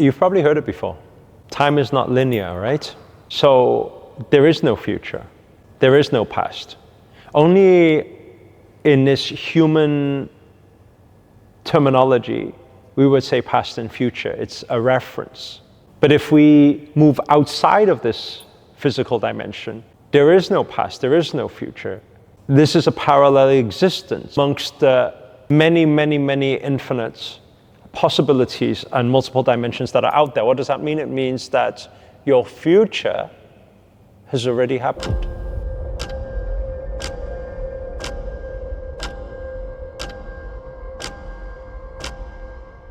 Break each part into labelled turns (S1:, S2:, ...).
S1: You've probably heard it before. Time is not linear, right? So there is no future. There is no past. Only in this human terminology, we would say past and future. It's a reference. But if we move outside of this physical dimension, there is no past, there is no future. This is a parallel existence amongst the many, many, many infinite possibilities and multiple dimensions that are out there. What does that mean? It means that your future has already happened.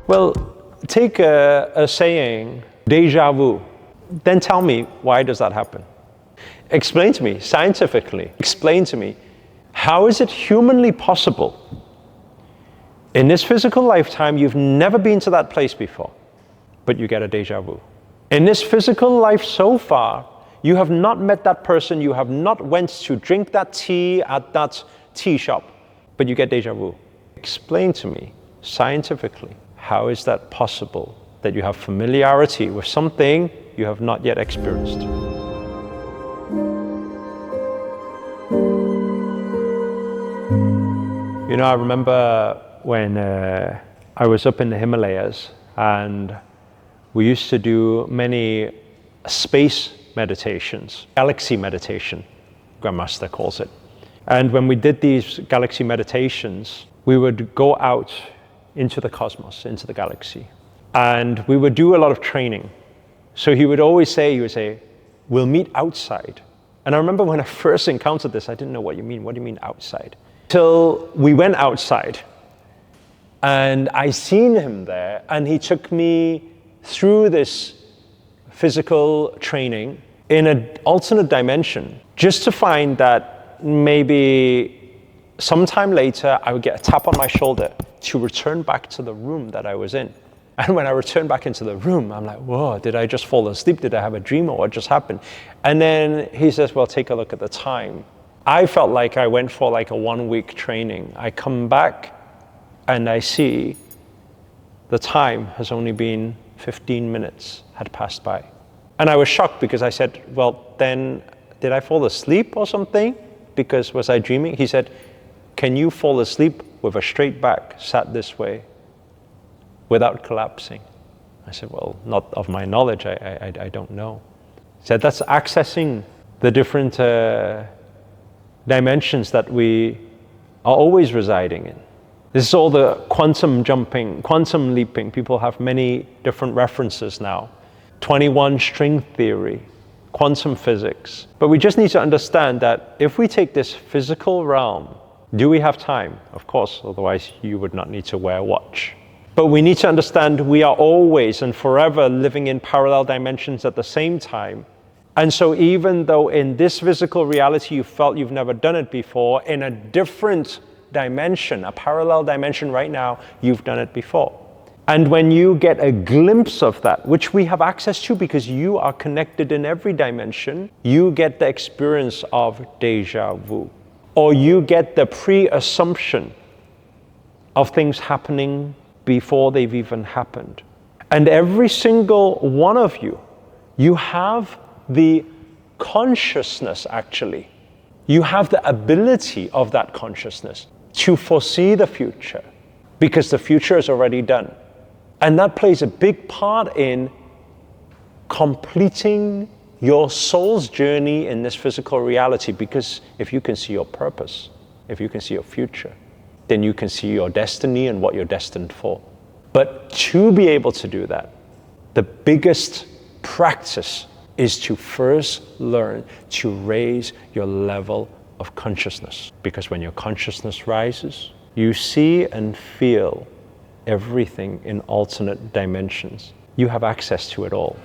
S1: Well, take a saying, déjà vu. Then tell me, why does that happen? Explain to me, scientifically, explain to me, how is it humanly possible? In this physical lifetime, you've never been to that place before, but you get a déjà vu. In this physical life so far, you have not met that person, you have not went to drink that tea at that tea shop, but you get déjà vu. Explain to me, scientifically, how is that possible that you have familiarity with something you have not yet experienced? You know, I remember when I was up in the Himalayas and we used to do many space meditations, galaxy meditation, Grandmaster calls it. And when we did these galaxy meditations, we would go out into the cosmos, into the galaxy. And we would do a lot of training. So he would always say, we'll meet outside. And I remember when I first encountered this, I didn't know what do you mean outside? Till we went outside and I seen him there and he took me through this physical training in an alternate dimension, just to find that maybe sometime later I would get a tap on my shoulder to return back to the room that I was in. And when I returned back into the room, I'm like, whoa, did I just fall asleep? Did I have a dream or what just happened? And then he says, well, take a look at the time. I felt like I went for like a 1 week training. I come back and I see the time has only been 15 minutes had passed by. And I was shocked because I said, well, then did I fall asleep or something? Because was I dreaming? He said, can you fall asleep with a straight back, sat this way, without collapsing? I said, well, not of my knowledge, I don't know. He said, that's accessing the different dimensions that we are always residing in. This is all the quantum jumping, quantum leaping. People have many different references now. 21 string theory, quantum physics. But we just need to understand that if we take this physical realm, do we have time? Of course, otherwise you would not need to wear a watch. But we need to understand we are always and forever living in parallel dimensions at the same time. And so even though in this physical reality you felt you've never done it before, in a different dimension, a parallel dimension right now, you've done it before. And when you get a glimpse of that, which we have access to because you are connected in every dimension, you get the experience of déjà vu. Or you get the pre-assumption of things happening before they've even happened. And every single one of you, you have the consciousness actually. You have the ability of that consciousness to foresee the future because the future is already done. And that plays a big part in completing your soul's journey in this physical reality, because if you can see your purpose, if you can see your future, then you can see your destiny and what you're destined for. But to be able to do that, the biggest practice is to first learn to raise your level of consciousness. Because when your consciousness rises, you see and feel everything in alternate dimensions. You have access to it all.